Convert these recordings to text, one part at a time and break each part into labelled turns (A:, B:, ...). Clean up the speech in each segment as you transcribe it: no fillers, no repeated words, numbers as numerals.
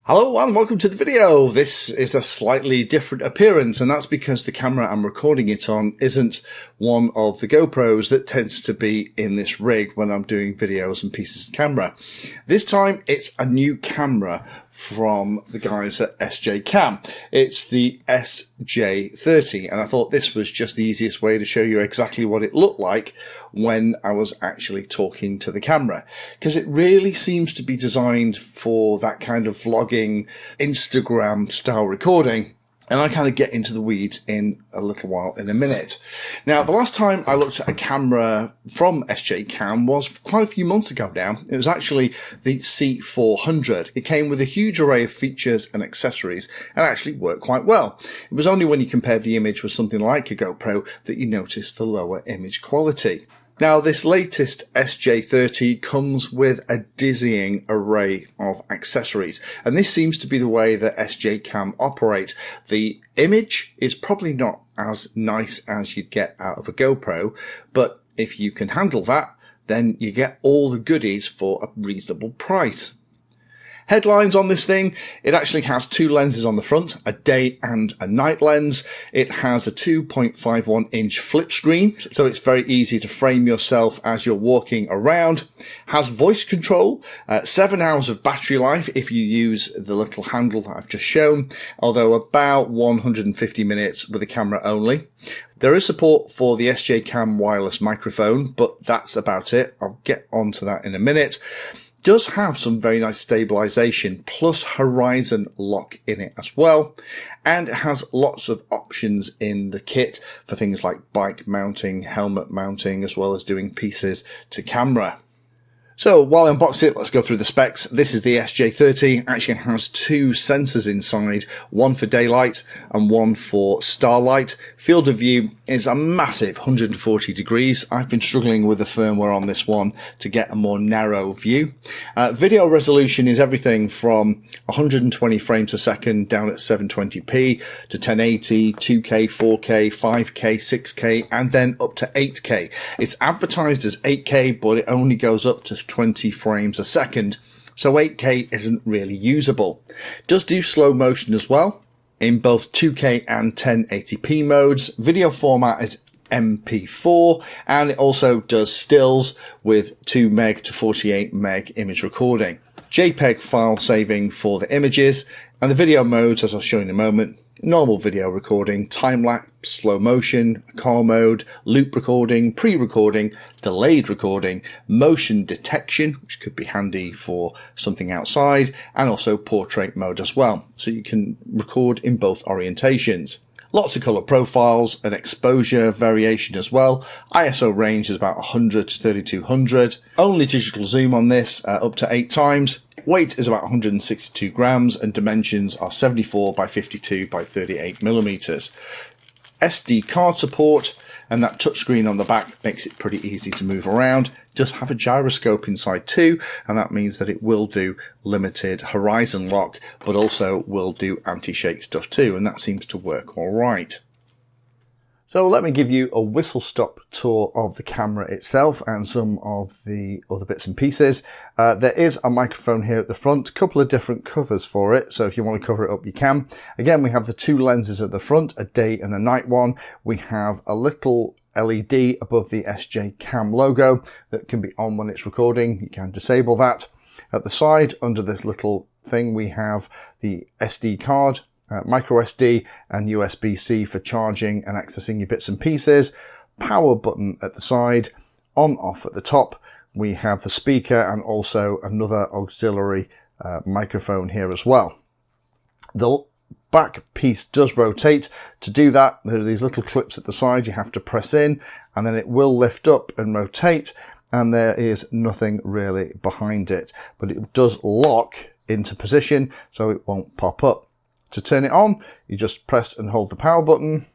A: Hello and welcome to the video. This is a slightly different appearance, and that's because the camera I'm recording it on isn't one of the GoPros that tends to be in this rig when I'm doing videos and pieces of camera. This time it's a new camera from the guys at SJCAM. It's the SJ30, and I thought this was just the easiest way to show you exactly what it looked like when I was actually talking to the camera, because it really seems to be designed for that kind of vlogging, Instagram style recording. And I kind of get into the weeds in a little while, in a minute. Now, the last time I looked at a camera from SJCAM was quite a few months ago now. It was actually the C400. It came with a huge array of features and accessories and actually worked quite well. It was only when you compared the image with something like a GoPro that you noticed the lower image quality. Now, this latest SJ30 comes with a dizzying array of accessories, and this seems to be the way that SJCAM operate. The image is probably not as nice as you'd get out of a GoPro, but if you can handle that, then you get all the goodies for a reasonable price. Headlines on this thing: it actually has two lenses on the front, a day and a night lens. It has a 2.51 inch flip screen, so it's very easy to frame yourself as you're walking around. Has voice control, 7 hours of battery life if you use the little handle that I've just shown, although about 150 minutes with the camera only. There is support for the SJCAM wireless microphone, but that's about it. I'll get onto that in a minute. Does have some very nice stabilization plus horizon lock in it as well, and it has lots of options in the kit for things like bike mounting, helmet mounting, as well as doing pieces to camera. So while I unbox it, let's go through the specs. This is the SJ30. Actually has two sensors inside, one for daylight and one for starlight. Field of view is a massive 140 degrees. I've been struggling with the firmware on this one to get a more narrow view. Video resolution is everything from 120 frames a second down at 720p to 1080, 2K, 4K, 5K, 6K, and then up to 8K. It's advertised as 8K, but it only goes up to 20 frames a second, so 8K isn't really usable. Does do slow motion as well in both 2K and 1080p modes. Video format is MP4, and it also does stills with 2 meg to 48 meg image recording. JPEG file saving for the images, and the video modes, as I'll show you in a moment: normal video recording, time-lapse, slow motion, car mode, loop recording, pre-recording, delayed recording, motion detection, which could be handy for something outside, and also portrait mode as well, so you can record in both orientations. Lots of color profiles and exposure variation as well. ISO range is about 100 to 3200. Only digital zoom on this, up to 8 times. Weight is about 162 grams and dimensions are 74 by 52 by 38 millimeters. SD card support, and that touchscreen on the back makes it pretty easy to move around. Does have a gyroscope inside too, and that means that it will do limited horizon lock, but also will do anti-shake stuff too, and that seems to work all right. So let me give you a whistle-stop tour of the camera itself and some of the other bits and pieces. There is a microphone here at the front, a couple of different covers for it, so if you want to cover it up you can. Again, we have the two lenses at the front, a day and a night one. We have a little LED above the SJCAM logo that can be on when it's recording. You can disable that. At the side, under this little thing, we have the SD card, micro SD and USB-C for charging and accessing your bits and pieces. Power button at the side, on off at the top. We have the speaker and also another auxiliary microphone here as well. The back piece does rotate. To do that, there are these little clips at the side you have to press in, and then it will lift up and rotate, and there is nothing really behind it, but it does lock into position so it won't pop up. To turn it on, you just press and hold the power button.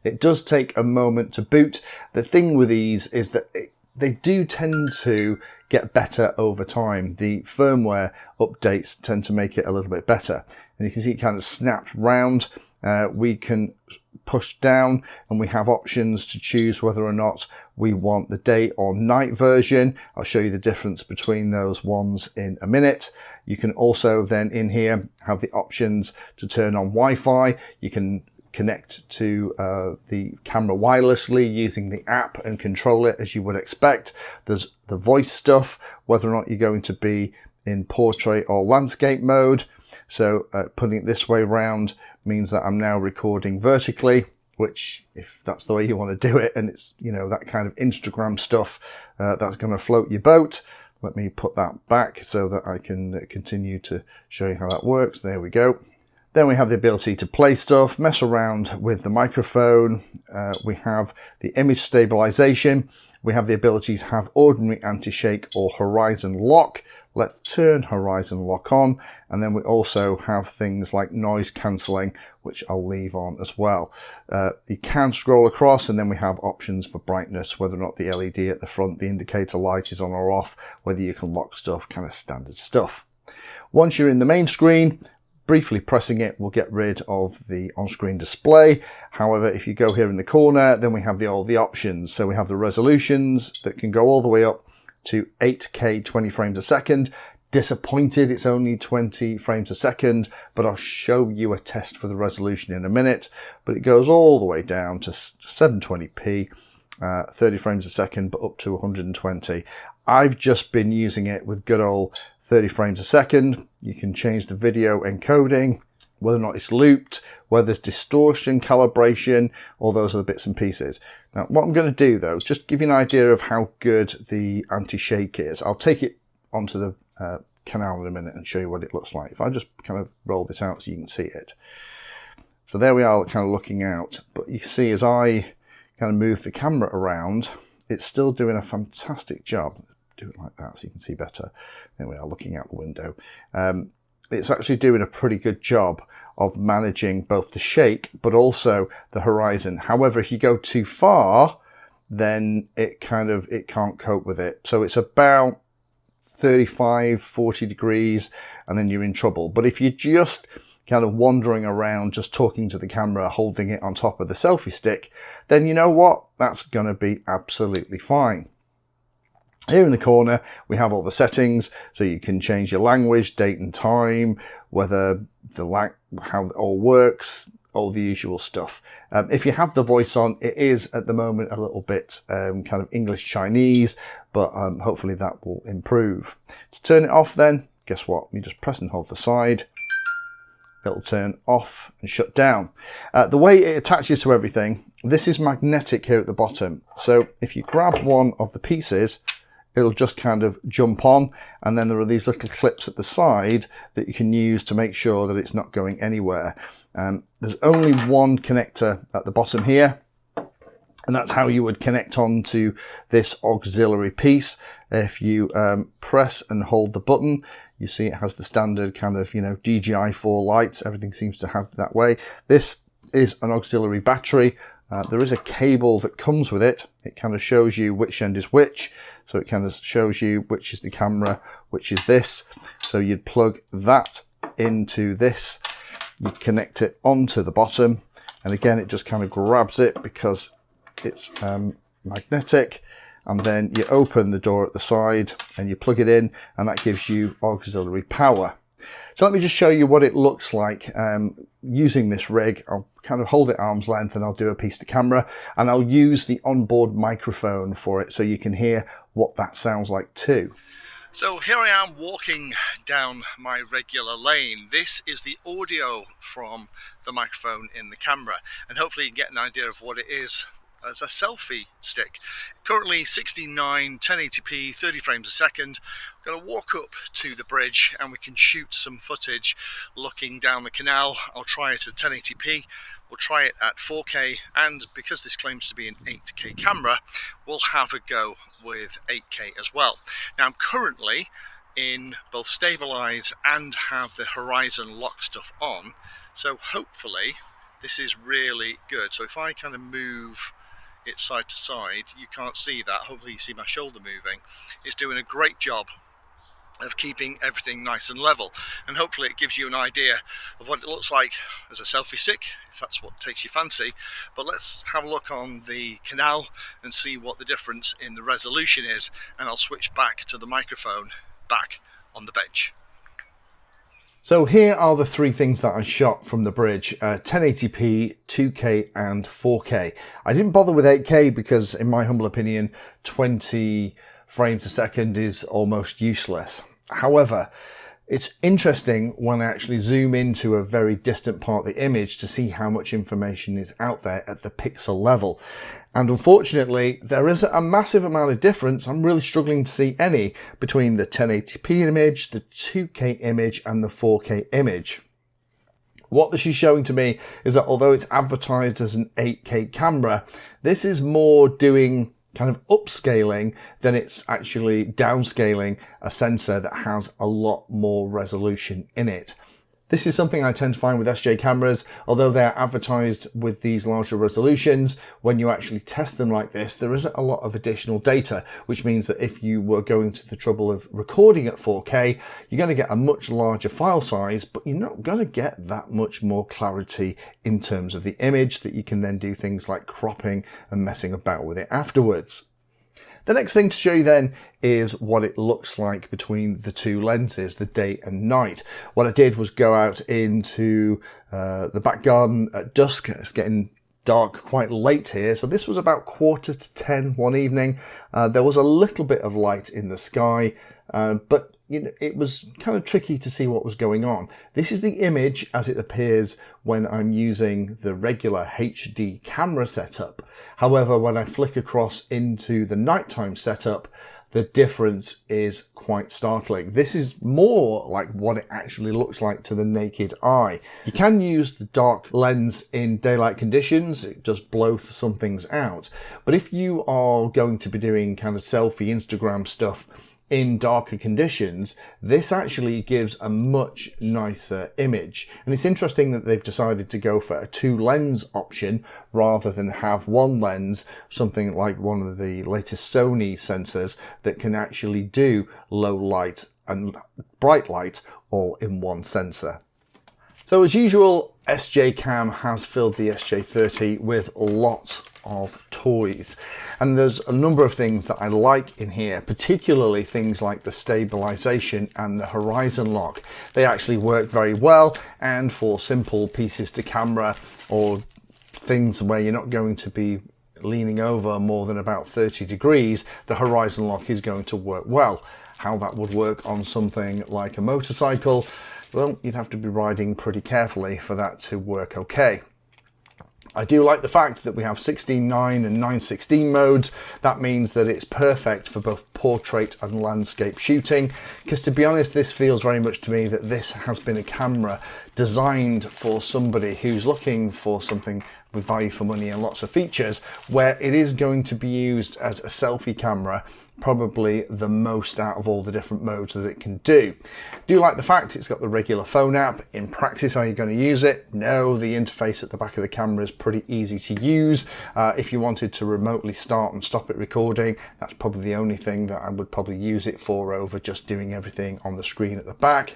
A: It does take a moment to boot. The thing with these is that they do tend to get better over time. The firmware updates tend to make it a little bit better. And you can see it kind of snaps round. We can push down and we have options to choose whether or not we want the day or night version. I'll show you the difference between those ones in a minute. You can also then in here have the options to turn on Wi-Fi. You can connect to the camera wirelessly using the app and control it as you would expect. There's the voice stuff, whether or not you're going to be in portrait or landscape mode. So putting it this way round means that I'm now recording vertically, which if that's the way you want to do it, and it's, you know, that kind of Instagram stuff that's going to float your boat. Let me put that back so that I can continue to show you how that works. There we go. Then we have the ability to play stuff, mess around with the microphone. We have the image stabilization. We have the ability to have ordinary anti-shake or horizon lock. Let's turn horizon lock on. And then we also have things like noise cancelling, which I'll leave on as well. You can scroll across, and then we have options for brightness, whether or not the LED at the front, the indicator light is on or off, whether you can lock stuff, kind of standard stuff. Once you're in the main screen, briefly pressing it will get rid of the on-screen display. However, if you go here in the corner, then we have all the options. So we have the resolutions that can go all the way up to 8K 20 frames a second. Disappointed it's only 20 frames a second, but I'll show you a test for the resolution in a minute. But it goes all the way down to 720p, 30 frames a second, but up to 120. I've just been using it with good old 30 frames a second. You can change the video encoding, whether or not it's looped, whether there's distortion, calibration, all those other bits and pieces. Now, what I'm going to do though, just give you an idea of how good the anti-shake is. I'll take it onto the canal in a minute and show you what it looks like. If I just kind of roll this out so you can see it. So there we are, kind of looking out. But you can see as I kind of move the camera around, it's still doing a fantastic job. Do it like that so you can see better. There we are, looking out the window. It's actually doing a pretty good job of managing both the shake but also the horizon. However, if you go too far, then it can't cope with it. So it's about 35-40 degrees and then you're in trouble. But if you're just kind of wandering around, just talking to the camera, holding it on top of the selfie stick, then you know what, that's going to be absolutely fine. Here in the corner we have all the settings, so you can change your language, date and time, whether how it all works, all the usual stuff. If you have the voice on, it is at the moment a little bit kind of English Chinese, but hopefully that will improve. To turn it off then, guess what? You just press and hold the side. It'll turn off and shut down. The way it attaches to everything, this is magnetic here at the bottom. So if you grab one of the pieces, it'll just kind of jump on, and then there are these little clips at the side that you can use to make sure that it's not going anywhere. There's only one connector at the bottom here, and that's how you would connect onto this auxiliary piece. If you press and hold the button, you see it has the standard kind of, you know, DJI 4 lights. Everything seems to have that way. This is an auxiliary battery. There is a cable that comes with it. It kind of shows you which end is which. So it kind of shows you which is the camera, which is this. So you'd plug that into this, you connect it onto the bottom, and again it just kind of grabs it because it's magnetic, and then you open the door at the side and you plug it in, and that gives you auxiliary power. So let me just show you what it looks like using this rig. I'll kind of hold it arm's length and I'll do a piece to camera, and I'll use the onboard microphone for it so you can hear what that sounds like too. So here I am walking down my regular lane. This is the audio from the microphone in the camera, and hopefully you can get an idea of what it is as a selfie stick. Currently 69 1080p 30 frames a second. I'm going to walk up to the bridge and we can shoot some footage looking down the canal. I'll try it at 1080p, we'll try it at 4K, and because this claims to be an 8K camera, we'll have a go with 8K as well. Now I'm currently in both stabilize and have the horizon lock stuff on, so hopefully this is really good. So if I kind of move it side to side, you can't see that, hopefully you see my shoulder moving. It's doing a great job of keeping everything nice and level, and hopefully it gives you an idea of what it looks like as a selfie stick, if that's what takes your fancy. But let's have a look on the canal and see what the difference in the resolution is, and I'll switch back to the microphone back on the bench. So here are the three things that I shot from the bridge: 1080p, 2K and 4K. I didn't bother with 8K because, in my humble opinion, 20 frames a second is almost useless. However, it's interesting when I actually zoom into a very distant part of the image to see how much information is out there at the pixel level. And unfortunately, there isn't a massive amount of difference. I'm really struggling to see any between the 1080p image, the 2K image and the 4K image. What this is showing to me is that although it's advertised as an 8K camera, this is more doing kind of upscaling than it's actually downscaling a sensor that has a lot more resolution in it. This is something I tend to find with SJ cameras. Although they're advertised with these larger resolutions, when you actually test them like this, there isn't a lot of additional data, which means that if you were going to the trouble of recording at 4K, you're going to get a much larger file size, but you're not going to get that much more clarity in terms of the image that you can then do things like cropping and messing about with it afterwards. The next thing to show you then is what it looks like between the two lenses, the day and night. What I did was go out into the back garden at dusk. It's getting dark quite late here, so this was about 10:15 one evening. There was a little bit of light in the sky, but you know, it was kind of tricky to see what was going on. This is the image as it appears when I'm using the regular HD camera setup. However, when I flick across into the nighttime setup, the difference is quite startling. This is more like what it actually looks like to the naked eye. You can use the dark lens in daylight conditions. It does blow some things out. But if you are going to be doing kind of selfie Instagram stuff in darker conditions, this actually gives a much nicer image. And it's interesting that they've decided to go for a 2-lens option rather than have one lens, something like one of the latest Sony sensors that can actually do low light and bright light all in one sensor. So as usual, SJCAM has filled the SJ30 with lots of toys, and there's a number of things that I like in here, particularly things like the stabilization and the horizon lock. They actually work very well, and for simple pieces to camera or things where you're not going to be leaning over more than about 30 degrees, the horizon lock is going to work well. How that would work on something like a motorcycle, well, you'd have to be riding pretty carefully for that to work okay. I do like the fact that we have 16:9 and 9:16 modes. That means that it's perfect for both portrait and landscape shooting, because to be honest, this feels very much to me that this has been a camera designed for somebody who's looking for something with value for money and lots of features, where it is going to be used as a selfie camera, probably the most out of all the different modes that it can do. Do like the fact it's got the regular phone app. In practice, are you going to use it? No, the interface at the back of the camera is pretty easy to use. If you wanted to remotely start and stop it recording, that's probably the only thing that I would probably use it for over just doing everything on the screen at the back.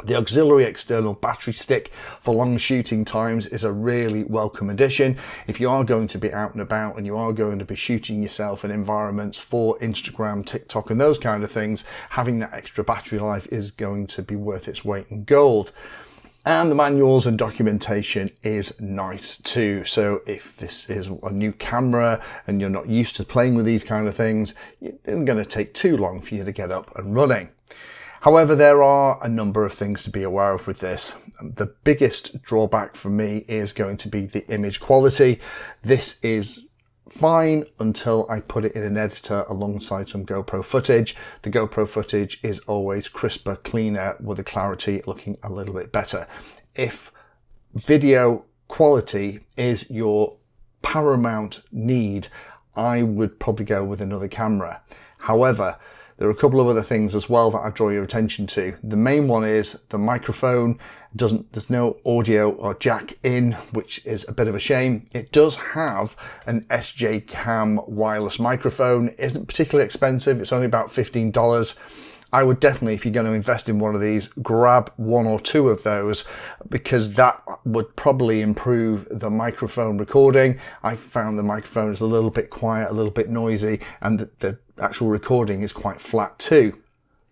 A: The auxiliary external battery stick for long shooting times is a really welcome addition. If you are going to be out and about and you are going to be shooting yourself in environments for Instagram, TikTok and those kind of things, having that extra battery life is going to be worth its weight in gold. And the manuals and documentation is nice too. So if this is a new camera and you're not used to playing with these kind of things, it isn't going to take too long for you to get up and running. However, there are a number of things to be aware of with this. The biggest drawback for me is going to be the image quality. This is fine until I put it in an editor alongside some GoPro footage. The GoPro footage is always crisper, cleaner, with the clarity looking a little bit better. If video quality is your paramount need, I would probably go with another camera. However, there are a couple of other things as well that I draw your attention to. The main one is the microphone. There's no audio or jack in, which is a bit of a shame. It does have an SJCAM wireless microphone. It isn't particularly expensive. It's only about $15. I would definitely, if you're going to invest in one of these, grab one or two of those, because that would probably improve the microphone recording. I found the microphone is a little bit quiet, a little bit noisy, and the actual recording is quite flat too.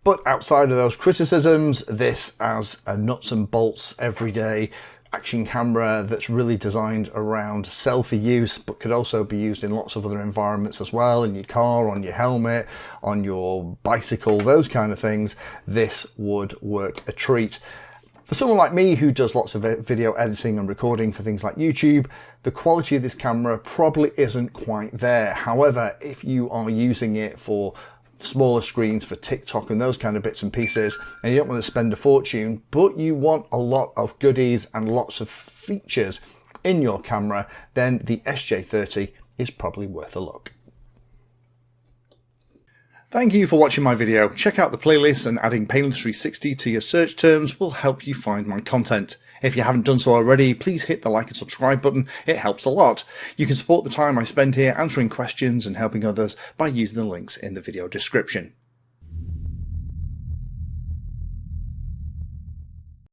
A: But outside of those criticisms, this as a nuts and bolts everyday action camera that's really designed around selfie use, but could also be used in lots of other environments as well, in your car, on your helmet, on your bicycle, those kind of things, this would work a treat. For someone like me who does lots of video editing and recording for things like YouTube, the quality of this camera probably isn't quite there. However, if you are using it for smaller screens, for TikTok and those kind of bits and pieces, and you don't want to spend a fortune, but you want a lot of goodies and lots of features in your camera, then the SJ30 is probably worth a look. Thank you for watching my video. Check out the playlist, and adding Painless 360 to your search terms will help you find my content. If you haven't done so already, please hit the like and subscribe button. It helps a lot. You can support the time I spend here answering questions and helping others by using the links in the video description.